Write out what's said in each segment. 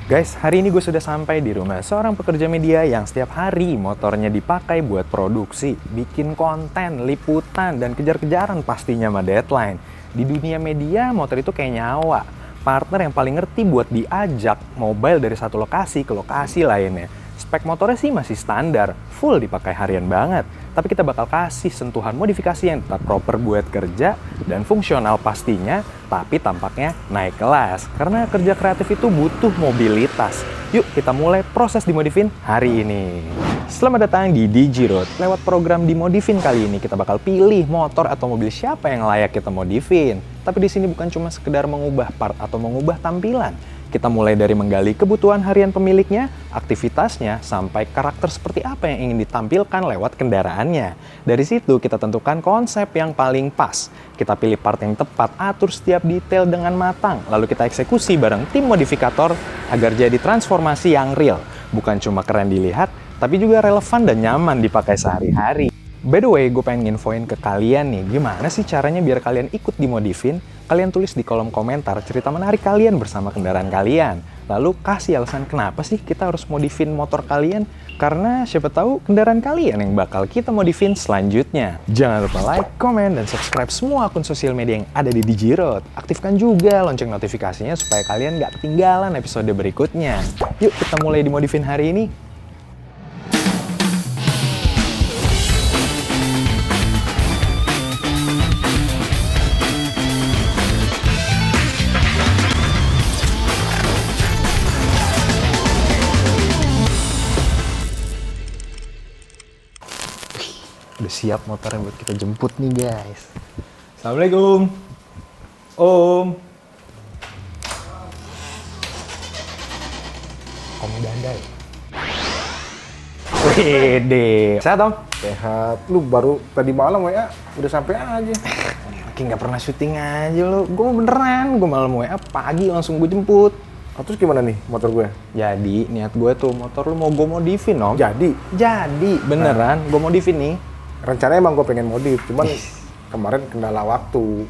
Guys, hari ini gue sudah sampai di rumah seorang pekerja media yang setiap hari motornya dipakai buat produksi, bikin konten, liputan, dan kejar-kejaran pastinya sama deadline. Di dunia media, motor itu kayak nyawa. Partner yang paling ngerti buat diajak mobile dari satu lokasi ke lokasi lainnya. Spek motornya sih masih standar, full dipakai harian banget. Tapi kita bakal kasih sentuhan modifikasi yang tetap proper buat kerja dan fungsional pastinya, tapi tampaknya naik kelas. Karena kerja kreatif itu butuh mobilitas. Yuk kita mulai proses dimodifin hari ini. Selamat datang di DigiRoad. Lewat program dimodifin kali ini kita bakal pilih motor atau mobil siapa yang layak kita modifin. Tapi di sini bukan cuma sekedar mengubah part atau mengubah tampilan. Kita mulai dari menggali kebutuhan harian pemiliknya, aktivitasnya, sampai karakter seperti apa yang ingin ditampilkan lewat kendaraannya. Dari situ kita tentukan konsep yang paling pas. Kita pilih part yang tepat, atur setiap detail dengan matang, lalu kita eksekusi bareng tim modifikator agar jadi transformasi yang real. Bukan cuma keren dilihat, tapi juga relevan dan nyaman dipakai sehari-hari. By the way, gue pengen nginfoin ke kalian nih, gimana sih caranya biar kalian ikut dimodifin? Kalian tulis di kolom komentar cerita menarik kalian bersama kendaraan kalian. Lalu kasih alasan kenapa sih kita harus modifin motor kalian? Karena siapa tahu kendaraan kalian yang bakal kita modifin selanjutnya. Jangan lupa like, komen, dan subscribe semua akun sosial media yang ada di DigiRoad. Aktifkan juga lonceng notifikasinya supaya kalian nggak ketinggalan episode berikutnya. Yuk kita mulai dimodifin hari ini. Udah siap motornya buat kita jemput nih guys. Assalamualaikum Om. Om Dandai. Wede. Sehat Om? Sehat. Lu baru tadi malam WA udah sampai aja. Lagi nggak pernah syuting aja lu. Gue beneran, gue malam WA pagi langsung gue jemput. Terus gimana nih motor gue? Jadi niat gue tuh motor lu mau gue modifin Om. Jadi beneran gue modifin nih. Rencananya emang gue pengen modif, cuman kemarin kendala waktu.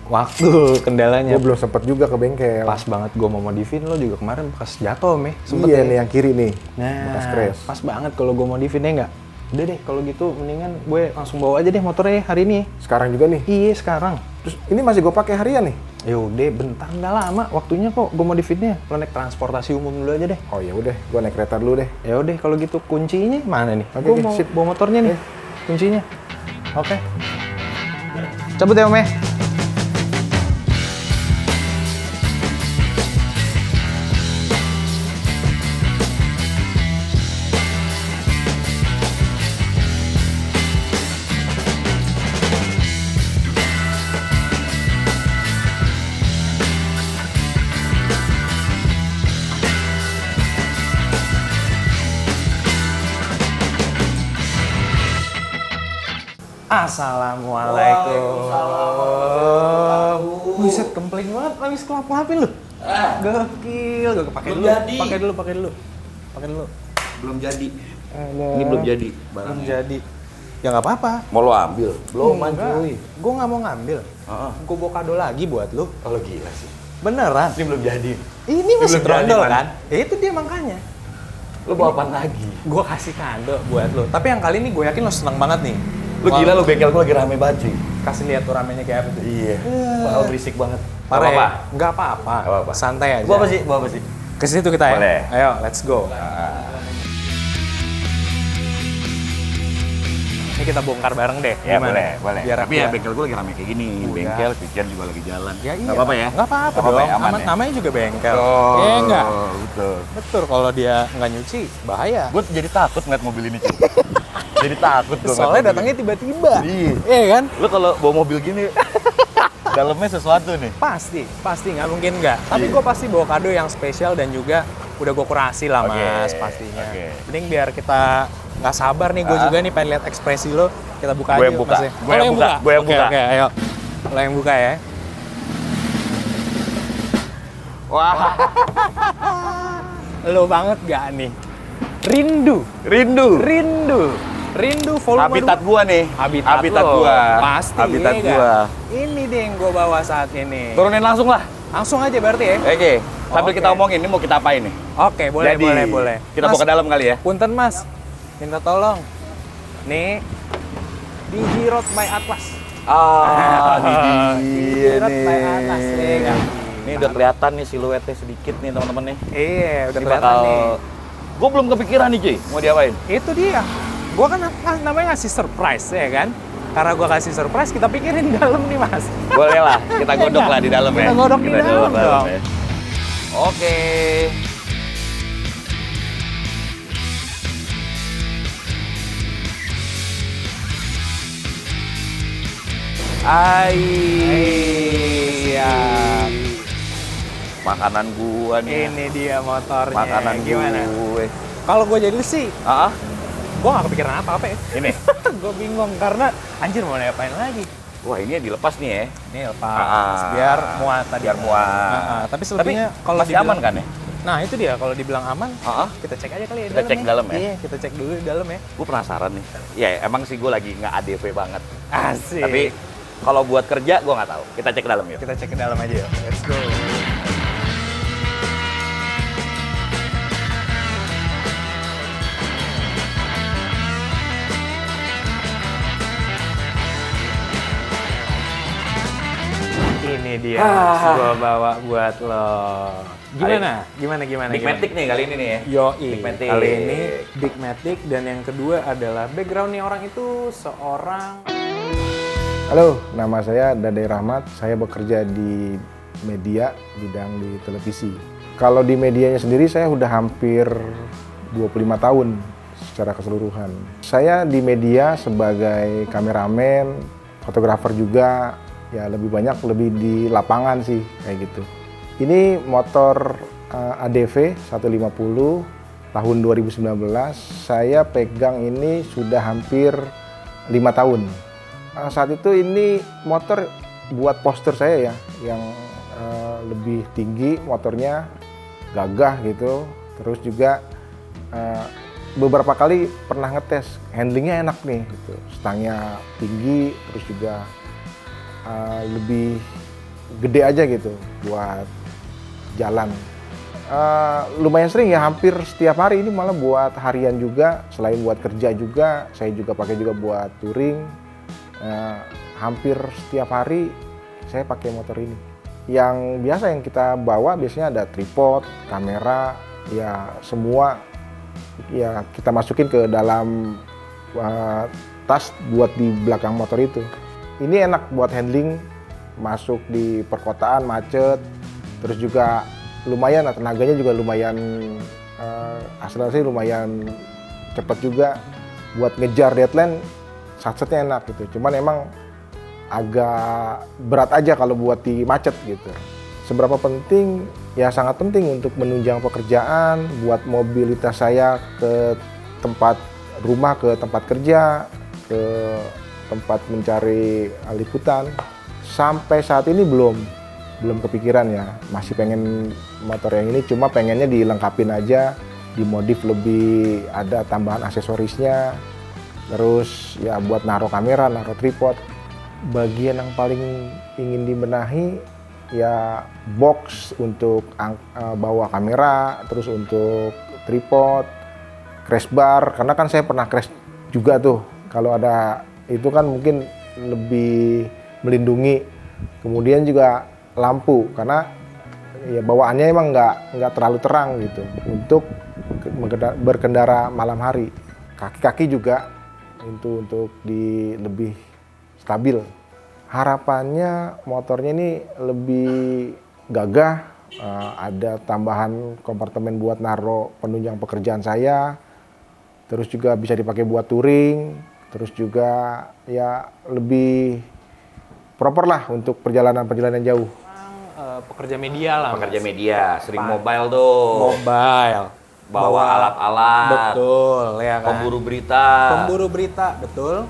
Kendalanya. Gue belum sempet juga ke bengkel. Pas banget gue mau modifin, lo juga kemarin bekas jatuh Om ya? Sempet iya ya? nih yang kiri nih, Nah, bekas crash. pas banget kalau gue modifin ya nggak? Udah deh, kalau gitu mendingan gue langsung bawa aja deh motornya hari ini. Sekarang juga nih. Iya sekarang. Terus ini masih gue pakai harian nih? Yaudah, bentar nggak lama waktunya kok gue modifinnya. Lo naik transportasi umum dulu aja deh. Oh ya udah, gue naik kereta dulu deh. Ya udah kalau gitu kuncinya mana nih? Oke, Gue mau sip. bawa motornya nih, kuncinya. Oke. Cabut ya Om ya. Assalamualaikum. Buset, kempling banget, habis kelap-kelapin lu. Gokil, gue pakai dulu. Pakai dulu. Belum jadi. Aduh. Ini belum jadi Belum barangnya. jadi. Ya nggak apa-apa. Mau lo ambil? Belum cuy. Gue nggak mau ngambil. Gue bawa kado lagi buat lu. Kalau gila sih. Beneran. Ini belum jadi. Ini masih belum trondol jadi, kan? Ya itu dia makanya. Lo bawa apaan lagi? Gue kasih kado buat lu. Tapi yang kali ini gue yakin lo seneng banget nih. Lo gila lo, bengkel gue lagi rame banget cuy. Kasih lihat tuh ramenya kayak apa tuh. Iya. Bakal berisik banget. Parah Apa? ya? Nggak apa-apa. Nggak apa-apa. Santai aja. Bawa apa sih? Bawa apa sih? Ke situ kita ya. Boleh. Ayo, let's go. Ini kita bongkar bareng deh. Ya Gimana? boleh. Biar Tapi ya bengkel gue lagi rame kayak gini. Udah. Bengkel, cucian juga lagi jalan. Ya iya. Nggak apa-apa ya? Nggak apa-apa Nggak apa-apa dong. ya, aman ya? Namanya juga bengkel. Oh, Iya nggak? betul. Betul, kalau dia nggak nyuci, bahaya. Gue jadi takut ngeliat mobil ini cuy. Jadi takut gue. Soalnya datangnya tiba-tiba. Iya. Iya kan? Lo kalau bawa mobil gini, dalamnya sesuatu nih. Pasti nggak mungkin nggak. Tapi gue pasti bawa kado yang spesial dan juga udah gue kurasi lah Oke, mas pastinya. oke. Mending biar kita nggak sabar nih, gue juga nih pengen lihat ekspresi lo. Kita buka Gue aja yang buka. Mas ya. Gue Oh, yang lo buka. Gue yang Oke, buka. Oke, ayo. Lo yang buka ya. Wah, Lo banget gak nih? Rindu. Rindu volume habitat gua nih. Habitat lo. gua. Pasti. Habitat iya gua. nggak? Ini deh yang gue bawa saat ini. Turunin langsung lah. Langsung aja berarti ya. Oke. Sambil Oke. kita omongin, ini mau kita apain nih? Oke, boleh, Jadi, boleh. Kita bawa ke dalam kali ya? Punten Mas, minta tolong. Nih, Digi Road by Atlas. Digi Road by Atlas, ya kan? Ini udah kelihatan nih siluetnya sedikit nih teman-teman nih. Iya, udah Ini kelihatan nih. Gue belum kepikiran nih cuy, mau diapain? Itu dia. Gua kan namanya ngasih surprise ya kan. Karena gua kasih surprise, kita pikirin dalam nih Mas. Boleh lah, kita godok lah di dalam ya. Kita godok di dalam dong. ya. Oke. Iya. Makanan gua nih. Ini dia motornya. Makanan Gimana? gue. Kalau gue jadi sih, Ah, gue gak kepikiran apa-apa ya. ini. Gue bingung karena anjir mau ngapain lagi. Wah, ini dilepas nih ya. Ini lepas biar muat tadi. Biar muat. Tapi selebihnya kalau masih aman kan ya? Nah itu dia kalau dibilang aman, Ah, kita cek aja kali ya. Kita cek dalam ya? Iya, kita cek dulu di dalam ya. gue penasaran nih. Ya emang sih gue lagi nggak ADV banget. Asik. Tapi kalau buat kerja gue nggak tahu. Kita cek dalam yuk. Kita cek ke dalam aja yuk. Let's go. Ini dia, gua bawa buat lo. Gimana? Gimana? Big Matic nih kali ini nih ya. Yoi, Big Matic. kali ini Big Matic dan yang kedua adalah backgroundnya orang itu seorang. Halo, nama saya Dadai Rahmat. Saya bekerja di media, bidang di televisi. Kalau di medianya sendiri saya udah hampir 25 tahun secara keseluruhan. Saya di media sebagai kameramen, fotografer juga, ya lebih banyak lebih di lapangan sih kayak gitu. Ini motor ADV 150 tahun 2019. Saya pegang ini sudah hampir 5 tahun. Saat itu ini motor buat poster saya ya, yang lebih tinggi motornya, gagah gitu. Terus juga beberapa kali pernah ngetes, handlingnya enak nih gitu. Stangnya tinggi, terus juga lebih gede aja gitu buat jalan. Lumayan sering ya, hampir setiap hari ini, malah buat harian juga. Selain buat kerja juga, saya juga pakai juga buat touring. Hampir setiap hari saya pakai motor ini. Yang biasa yang kita bawa biasanya ada tripod, kamera, ya semua ya kita masukin ke dalam tas buat di belakang motor itu. Ini enak buat handling, masuk di perkotaan macet, terus juga lumayan, tenaganya juga lumayan, akselerasi lumayan cepat juga buat ngejar deadline. Satsetnya enak gitu, cuman emang agak berat aja kalau buat di macet gitu. Seberapa penting? Ya sangat penting untuk menunjang pekerjaan, buat mobilitas saya ke tempat rumah, ke tempat kerja, ke tempat mencari liputan. Sampai saat ini belum kepikiran ya, masih pengen motor yang ini, cuma pengennya dilengkapin aja, dimodif lebih, ada tambahan aksesorisnya, terus ya buat naruh kamera, naruh tripod. Bagian yang paling ingin dibenahi ya box untuk bawa kamera, terus untuk tripod, crash bar, karena kan saya pernah crash juga tuh. Kalau ada itu kan mungkin lebih melindungi. Kemudian juga lampu, karena ya bawaannya emang nggak terlalu terang gitu untuk berkendara malam hari. Kaki-kaki juga itu untuk lebih stabil. Harapannya motornya ini lebih gagah, ada tambahan kompartemen buat naruh penunjang pekerjaan saya, terus juga bisa dipakai buat touring, terus juga ya lebih proper lah untuk perjalanan jauh. Pekerja media lah. Pekerja media, sering mobile tuh. Mobile. Bawa alat-alat. Betul, ya kan. Pemburu berita. Betul.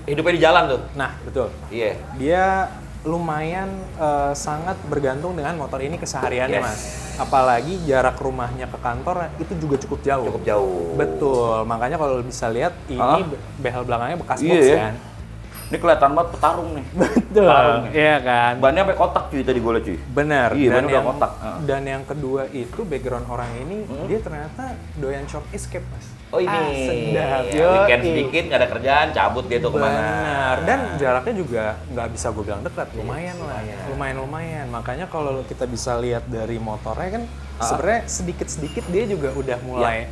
Hidupnya di jalan tuh. Nah, betul. Iya. Dia lumayan sangat bergantung dengan motor ini kesehariannya, Yes. Mas. Apalagi jarak rumahnya ke kantor itu juga cukup jauh. Cukup jauh. Betul. Makanya kalau bisa lihat ini behel belakangnya bekas box Iya, ya. kan. Ini kelihatan banget petarung nih. Betul, Petarung nih. iya kan? Bannya sampai kotak cuy tadi gue liat cuy. Benar. Iya, dan bannya udah yang, kotak. dan yang kedua itu background orang ini dia ternyata doyan short escape, Mas. Oh ini, sedap. ya, weekend sedikit nggak ada kerjaan, cabut dia tuh kemana. Benar. Dan jaraknya juga nggak bisa gue bilang dekat, lumayan lah, lumayan. Makanya kalau kita bisa lihat dari motornya kan, sebenarnya sedikit-sedikit dia juga udah mulai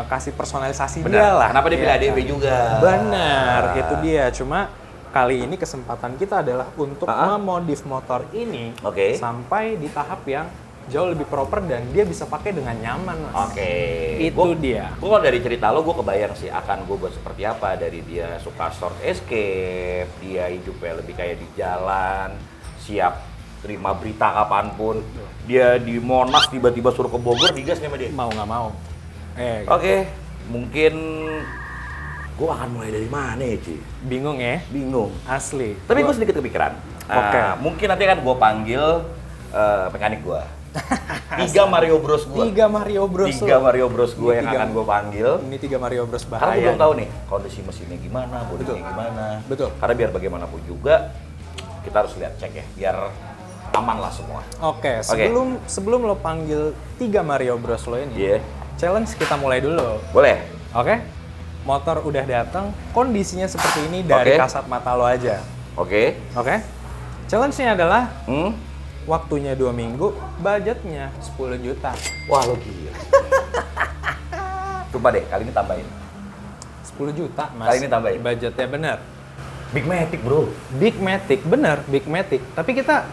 kasih personalisasi Benar. dia lah. Kenapa dia pilih Iya ADV kan? juga? Benar, itu dia. Cuma kali ini kesempatan kita adalah untuk memodif motor ini sampai di tahap yang jauh lebih proper dan dia bisa pakai dengan nyaman, Mas. Itu dia. Gue kalau dari cerita lo, gue kebayang sih akan gue buat seperti apa. Dari dia suka short escape, dia hidupnya lebih kayak di jalan, siap terima berita kapanpun. Dia di Monas tiba-tiba suruh ke Bogor, digas nih sama dia. Mau nggak mau. Mungkin gue akan mulai dari mana ya, Ci? Bingung ya? Bingung. Asli. Tapi gue sedikit kepikiran. Mungkin nanti kan gue panggil mekanik gue. 3 Mario Bros gue. 3 Mario Bros. 3 Mario Bros gue yang akan gue panggil. Ini 3 Mario Bros bahaya. Karena gue belum tahu nih kondisi mesinnya gimana, bodinya gimana. Betul. Karena biar bagaimanapun juga kita harus lihat cek ya, biar aman lah semua. Oke, sebelum lo panggil 3 Mario Bros lo ini, challenge kita mulai dulu. Boleh? Oke? Motor udah datang, kondisinya seperti ini dari kasat mata lo aja. Oke? Challenge-nya adalah waktunya 2 minggu, budgetnya 10 juta. Wah, lo gila. Coba deh, kali ini tambahin. 10 juta, Mas. Kali ini tambahin. Budgetnya bener. Big Matic, bro. Big Matic, bener, Big Matic. Tapi kita,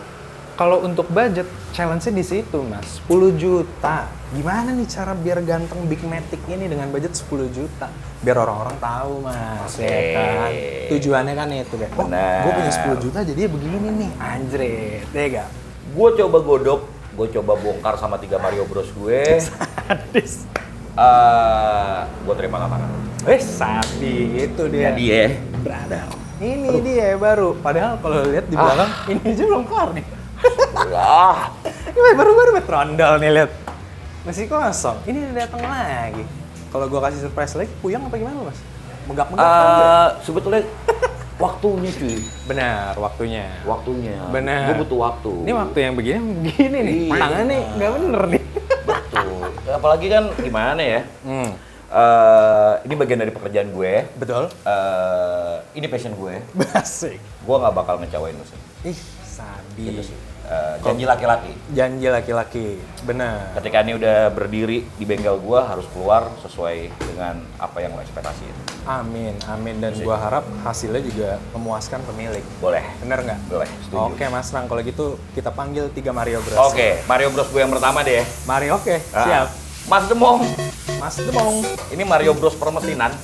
kalau untuk budget, challenge-nya di situ, Mas. 10 juta. Gimana nih cara biar ganteng Big Matic ini dengan budget 10 juta? Biar orang-orang tahu, Mas. Ya kan? Tujuannya kan itu kan. Oh, gue punya 10 juta jadi begini nih. Anjret, ya gak? Gue coba godok, gue coba bongkar sama 3 Mario Bros gue. Sadis. Gue terima lamaran. Sabi, itu dia. Jadi ya, brother. Ini dia baru. Padahal kalau lihat di belakang, ini aja belum kelar nih. Ini baru-baru trondol nih, lihat. Masih kosong. Ini datang lagi. Kalau gue kasih surprise lagi, puyeng apa gimana, Mas? Megap-megap sebetulnya waktunya cuy. Benar, waktunya. Benar. Gue butuh waktu. Ini waktu yang begini nih. Tangan nih nggak bener nih. Betul. Apalagi kan gimana ya? Ini bagian dari pekerjaan gue. Betul. Ini passion gue. Asik. Gue nggak bakal ngecewain lo sih. Sabi. Gitu sih. Janji laki-laki. Janji laki-laki, benar. Ketika ini udah berdiri di bengkel gue, harus keluar sesuai dengan apa yang lo ekspektasiin. Amin. Dan gue harap hasilnya juga memuaskan pemilik. Boleh. Bener nggak? Boleh, setuju. Oke, Mas Nang, kalau gitu kita panggil 3 Mario Bros. Oke, Mario Bros gue yang pertama deh. Mario, siap. Mas Demong. Ini Mario Bros permesinan.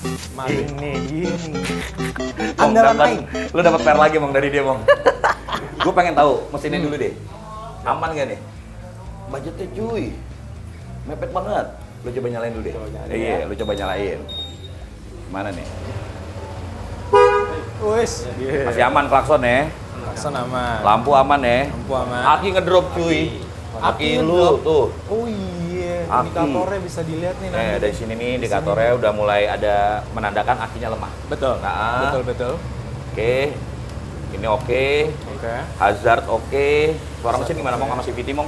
Ini. Andalan lain. Lo dapet per lagi, Mong, dari dia, Mong. Gue pengen tahu mesinnya dulu deh. Aman gak nih? Budgetnya cuy. Mepet banget. Lo coba nyalain dulu deh. Iya, lo coba nyalain. Gimana nih? Wes. Masih aman klakson ya? Klakson aman. Lampu aman ya? Lampu aman. Aki ngedrop cuy. Aki lu tuh. Oh iya, indikatornya bisa dilihat nih nanti. Dari sini nih indikatornya udah mulai ada menandakan akinya lemah. Betul. Nah, betul. Oke. Ini oke. Hazard oke. Suara mesin gimana, Mong, sama CVT, Mong?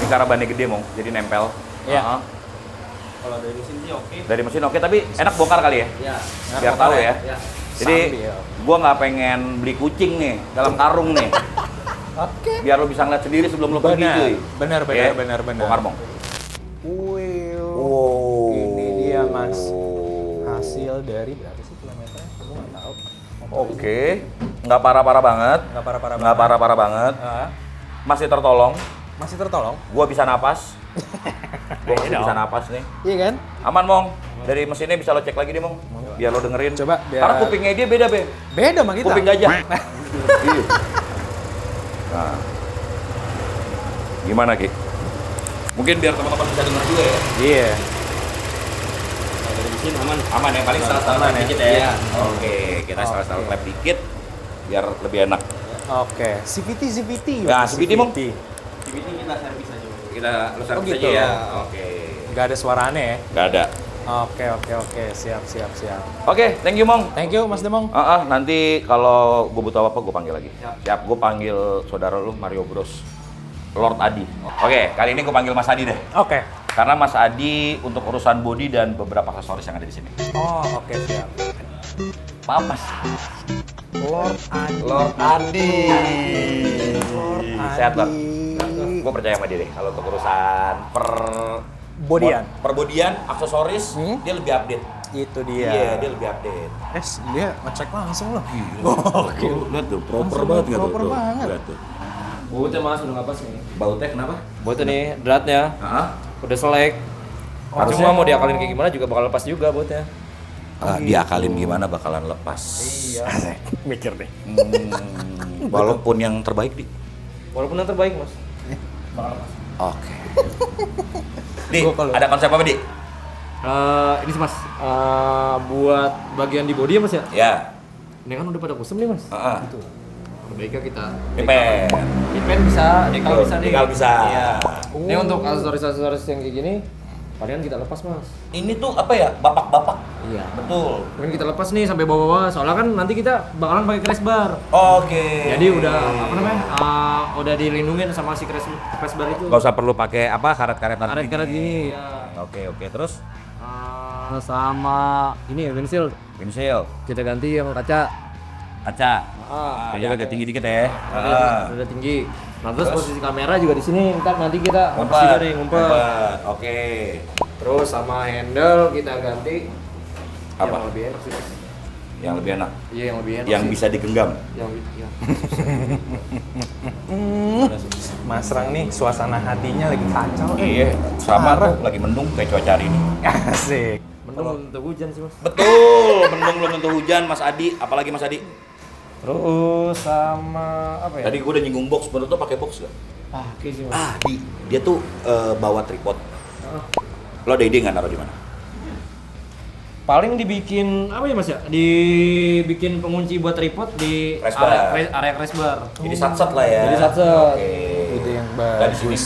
Ini karabannya gede, Mong, jadi nempel. Iya. Kalau dari mesin sih oke. Dari mesin oke, tapi enak bongkar kali ya? Iya. Biar tahu ya. Jadi, Sambil. gua nggak pengen beli kucing nih dalam karung nih. Oke. Biar lo bisa ngeliat sendiri sebelum lo pergi, cuy. Benar. Bongkar, Mong. Wih. Wow. Ini dia, Mas. Hasil dari berapa sih kilometernya? Aku nggak tahu. Oke. Nggak parah-parah banget. Nggak parah-parah banget. Masih tertolong. Masih tertolong? Gua bisa napas. Gua masih bisa napas nih. Iya kan? Aman, Mong. Dari mesinnya bisa lo cek lagi deh, Mong. Biar lo dengerin. Coba, biar... Karena kupingnya dia beda, Be. Beda sama kita. Kuping gajah. Iya. Nah. Gimana, Ki? Mungkin biar teman-teman bisa denger juga ya. Iya. Kalau dari mesin aman. Aman ya, paling salah Aman ya? dikit ya. Oke, kita salah klep dikit biar lebih enak. Oke, CVT. Nah, CVT, Mong. CVT kita servis aja. Kita lo servis gitu. aja ya. Oke. Nggak ada suara aneh ya? Nggak ada. Oke, siap. Oke, thank you Mong. Thank you Mas Demong. Nanti kalau gue butuh apa gue panggil lagi. Siap, gue panggil saudara lu Mario Bros. Lord Adi. Oke, kali ini gue panggil Mas Adi deh. Oke. Karena Mas Adi untuk urusan body dan beberapa aksesoris yang ada di sini. Oke, siap. Maaf Mas. Lord Adi. Lord Adi. Sehat Lord. Adi. Gue percaya sama dia deh. Kalau untuk urusan Bodian. perbodian, aksesoris, dia lebih update. Itu dia. Iya, dia lebih update. Dia ngecek langsung loh. Oke, lihat tuh, proper banget nggak tuh? Proper banget. Lihat tuh. Bautnya mas udah nggak pas nih. Bautnya kenapa? Bautnya nih, dratnya udah selek. Cuma mau diakalin kayak gimana juga bakal lepas juga bautnya. Diakalin gimana bakalan lepas. Iya. Mikir deh. Walaupun yang terbaik di. Walaupun yang terbaik mas. Bakal lepas. Oke. Di, ada konsep apa di? Ini sih mas, buat bagian di body ya mas ya? Ya. Ini kan udah pada custom nih mas. Heeh. Baiknya kita Pen bisa, dekal bisa nih. Dekal bisa. Iya. Ini untuk aksesoris yang kayak gini, palingan kita lepas mas. Ini tuh apa ya? Bapak-bapak. Iya. Betul. Mungkin kita lepas nih sampai bawah-bawah, soalnya kan nanti kita bakalan pakai crash bar. Oke. Jadi udah apa namanya? Udah dilindungin sama si crash bar itu. Gak usah perlu pakai apa karet-karetan. Karet-karet gini. Oke. Terus Sama ini ya windshield. windshield, Kita ganti yang kaca. Kayaknya agak tinggi dikit ya. Udah tinggi. Nah terus posisi kamera juga di sini. Ntar nanti kita Ngumpet. ngumpet. Oke. Terus sama handle kita ganti. Apa? Yang lebih enak sih mas. Yang lebih enak. Iya yang lebih enak. Yang sih. bisa digenggam. Yang ya. Mas Rang nih suasana hatinya lagi kacau. Iya. Sama tuh lagi mendung kayak cuaca hari ini. Asik. Mendung untuk hujan sih mas. Betul. Mendung belum tentu hujan, Mas Adi. Apalagi Mas Adi? Terus sama apa ya? Tadi gue udah nyinggung box. Menurut lo pakai box gak? Oke sih mas. Dia tuh bawa tripod. Lo ada ide nggak naruh di mana? Paling dibikin apa ya mas ya? Dibikin pengunci buat tripod di Crash bar. area crash bar. Jadi sat-sat lah ya. Jadi sat-sat. Oke. Ide yang Dari sini. bagus.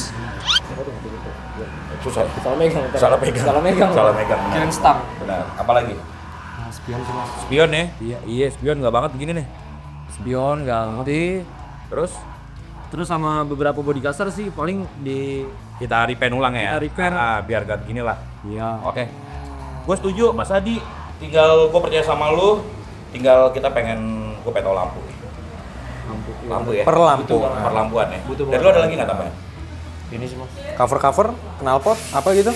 Susah. Salah megang. Salah pegang. Benar. Kirim stang. Benar. Apalagi? Spion sih mas. Spion ya? Iya, spion nggak banget begini nih. Spion ganti. Terus sama beberapa body caster sih paling di kita repaint ulang ya? Kita repaint. Biar gak gini lah. iya. Oke. Gue setuju, Mas Adi. Tinggal gue percaya sama lu. Tinggal kita pengen gue pengen tahu lampu. Lampu ya? Perlampuan ya? Butuh Dan lu ada lagi nggak tambahan? Ini sih mas. Cover, knalpot, apa gitu?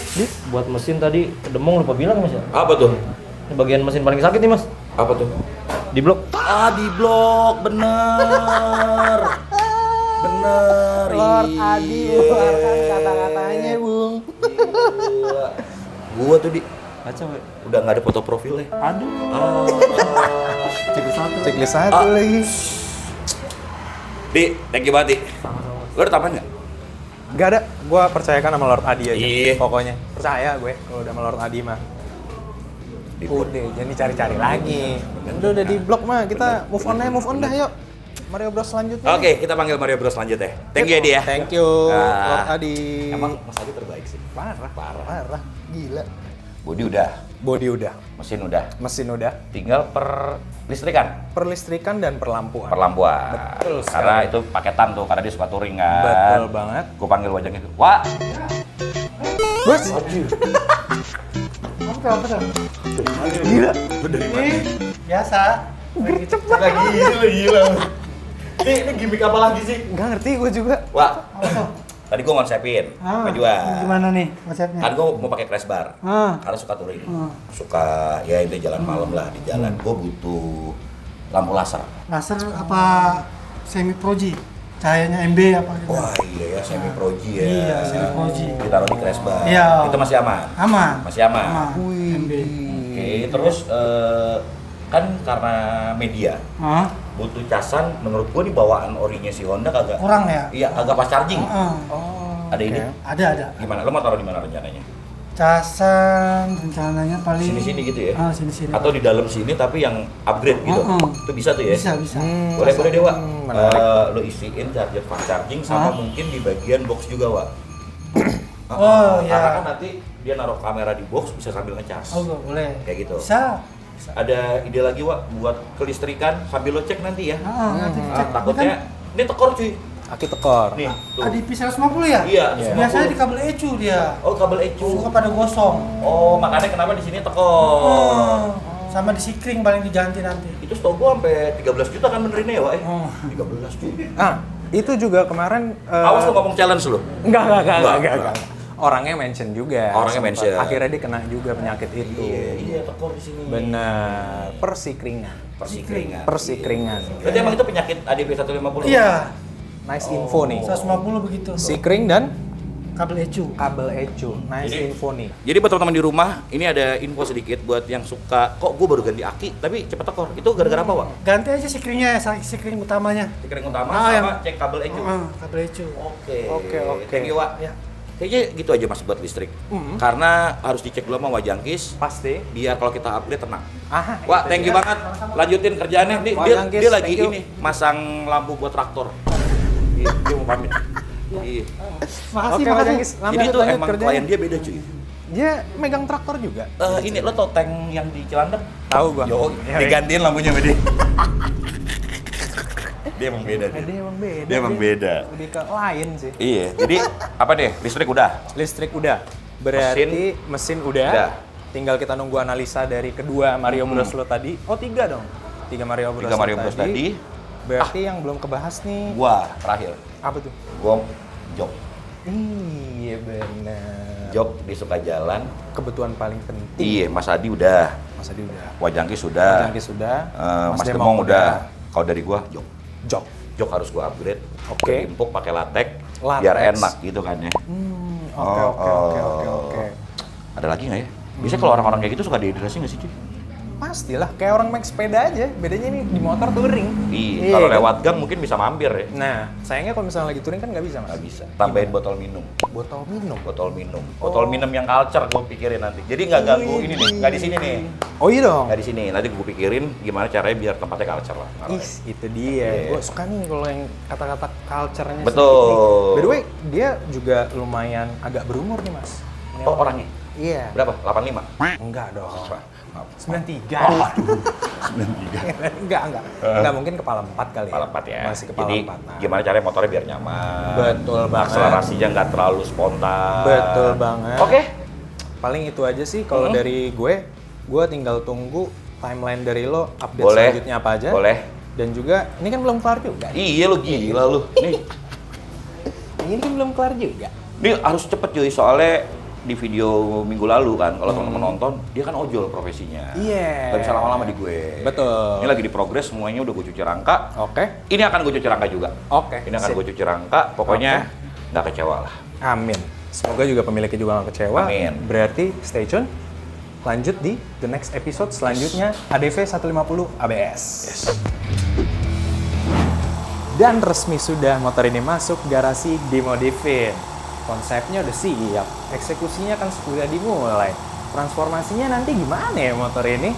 Buat mesin tadi Demong lupa bilang mas ya. Apa tuh? Ini bagian mesin paling sakit nih mas. Apa tuh? Di blok. Di blok, bener. Bener. Lord Adi keluarkan kata-katanya, Bung. Gila. Gua tuh Kacau ya. udah nggak ada foto profilnya. Aduh. Checklist satu lagi. Thank you banget, Di. Lu ada tambahan nggak? Gak ada, gue percayakan sama Lord Adi aja. Iya. Pokoknya percaya gue kalau udah sama Lord Adi mah. Udah, jangan dicari-cari lagi. Udah di blok mah, kita move on dah yuk. Mario Bros selanjutnya. Oke, kita panggil Mario Bros selanjutnya. Thank you ya, Di ya. Thank you, Lord Adi. Emang Mas Adi terbaik sih. Parah. Gila. Bodi udah, Body udah, mesin udah. mesin udah, Tinggal perlistrikan. perlistrikan dan perlampuan. Perlampuan. Betul sekali. Karena itu paketan tuh, karena dia suka touring kan. Betul banget. Gue panggil wajahnya tuh. Wah, Bos. Gila. lu dari mana? Biasa. Gercep banget. Gila. Ini gimmick apa lagi sih? Gak ngerti gue juga. Wah, tadi gue ngonsepin, majuan. Gimana nih konsepnya? Kan gue mau pakai crash bar, karena suka touring, suka ya itu jalan malam lah di jalan. Gue butuh lampu laser. Laser apa semi proji? Cahayanya MB apa gitu? Wah iya ya, semi proji ya. Iya, semi proji. Ditaruh di crash bar. Iya. Itu masih aman. Aman. Masih aman. MB. Oke, terus kan karena media Hah? butuh casan. Menurut gue nih bawaan orinya si Honda kagak. Kurang ya? Iya, agak pas charging. Oh, Ada ide? Ada. Gimana? Lo mau taruh di mana rencananya? Casan rencananya paling Sini-sini gitu ya? Sini-sini. Atau di dalam sini tapi yang upgrade gitu? Itu bisa tuh ya? Bisa. Boleh Dewa. menarik. Lo isiin charger fast charging sama mungkin di bagian box juga, Wak. Oh, iya. Karena kan nanti dia naruh kamera di box bisa sambil ngecas. Oh, boleh. Kayak gitu. Bisa. Ada ide lagi Wak buat kelistrikan sambil lo cek nanti ya. Nanti cek. Takutnya ini tekor cuy. Aki tekor. Nih, tuh. Ada IP 150 ya? Iya, Biasanya di kabel ECU dia. Oh, kabel ECU. Suka pada gosong. Oh, makanya kenapa di sini tekor. Sama di sikring paling diganti nanti. Itu stok gua sampai 13 juta kan benerinnya ya, Wak? 13 juta. Itu juga kemarin Awas lo ngomong challenge lo. Enggak. Orangnya mention juga. Orangnya Sempat. mention. Akhirnya dia kena juga penyakit itu. Iya, tekor di sini. Benar. Persikringan. Persikringan. Berarti emang itu penyakit ADP 150? Iya. Nice info nih. 150 begitu. Sikring dan Kabel ECU. kabel ECU. Nice Jadi- info nih. Jadi buat teman-teman di rumah, ini ada info sedikit buat yang suka, kok gue baru ganti aki, tapi cepet tekor. Itu gara-gara apa, Wak? Ganti aja sikringnya, sikring utamanya. Sikring utama Ah, sama yang- cek kabel ECU. Kabel ECU. Oke. Oke. Thank you, Wak. Ya. Kayaknya gitu aja Mas buat listrik. Karena harus dicek dulu sama Wajangkis, Pasti. biar kalau kita upgrade tenang. itu Wak, thank you dia. banget. Lanjutin kerjaannya. Nih, Wah, dia, Jangkis, dia lagi thank you. ini masang lampu buat traktor. Dia mau pamit. Iya. Makasih, Oke, makasih. Jangkis. Jadi tuh emang kerjanya. klien dia beda cuy. Dia megang traktor juga. Ini lo tau tank yang di Cilandak? Tahu gua. Yo, Ya, digantiin lampunya sama dia. Dia emang beda dia. Dia emang beda. Dia emang beda. Lebih ke lain sih. Iya, jadi apa deh? Listrik udah. Listrik udah. Berarti mesin udah. Udah. Tinggal kita nunggu analisa dari kedua Mario Bros lo tadi. Oh, 3 dong. 3 Mario Bros. 3 Mario Bros tadi. Berarti yang belum kebahas nih. Gua terakhir. Apa tuh? Gua job. Iya benar. Job di Sukajalan. Kebutuhan paling penting. Iya, Mas Adi udah. Mas Adi udah. Wajangkis sudah. Jangkis sudah. Mas Demong udah. Kalau dari gua job. Job. Jok harus gua upgrade. Oke. Impuk pakai latex. Latex. Biar enak gitu kan ya. Oke. Ada lagi nggak ya? Biasanya kalau orang-orang kayak gitu suka dehidrasi nggak sih cuy? Pastilah, kayak orang naik sepeda aja. Bedanya ini di motor touring. Iya. Kalau kan? lewat gang mungkin bisa mampir ya. Nah, sayangnya kalau misalnya lagi touring kan nggak bisa, Mas. Nggak bisa. Tambahin botol minum. Botol minum. Botol minum yang culture gue pikirin nanti. Jadi nggak ganggu ini nih, nggak di sini nih. Oh iya dong. Nggak di sini. Nanti gue pikirin gimana caranya biar tempatnya culture lah. Itu dia. Iya. Gue suka nih kalau yang kata-kata culture-nya. Betul. sedikit nih. By the way, dia juga lumayan agak berumur nih, Mas. Ini Oh orangnya? Iya. Berapa? 85? Enggak dong. Maaf. 93. Oh, aduh. 93. Enggak mungkin kepala 4 kali Kepala ya. 4 ya. Masih kepala Jadi 4. Nah. gimana caranya motornya biar nyaman. Betul banget. Akselerasinya nggak terlalu spontan. Betul banget. Oke. Paling itu aja sih kalau dari gue tinggal tunggu timeline dari lo update Boleh. selanjutnya apa aja. Boleh. Dan juga ini kan belum kelar juga. Iya lu gila lu. Nih, Ini kan belum kelar juga. ini harus cepet cuy soalnya di video minggu lalu kan kalau teman-teman nonton dia kan ojol profesinya. Iya. Gak bisa lama-lama di gue. Betul. Ini lagi di progres semuanya udah gue cuci rangka. Oke. Ini akan gue cuci rangka juga. Oke. Ini akan Sip. gue cuci rangka. Pokoknya nggak kecewa lah. Amin. Semoga juga pemiliknya juga nggak kecewa. Amin. Berarti stay tune. Lanjut di the next episode selanjutnya ADV 150 ABS. Yes. Dan resmi sudah motor ini masuk garasi Dimodifin. Konsepnya udah siap, eksekusinya kan sudah dimulai. Transformasinya nanti gimana ya motor ini?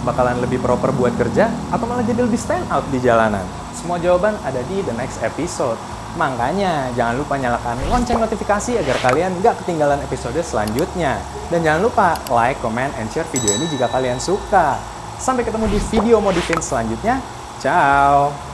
Bakalan lebih proper buat kerja atau malah jadi lebih stand out di jalanan? Semua jawaban ada di the next episode. Makanya jangan lupa nyalakan lonceng notifikasi agar kalian nggak ketinggalan episode selanjutnya. Dan jangan lupa like, comment, and share video ini jika kalian suka. Sampai ketemu di video Modifin selanjutnya. Ciao!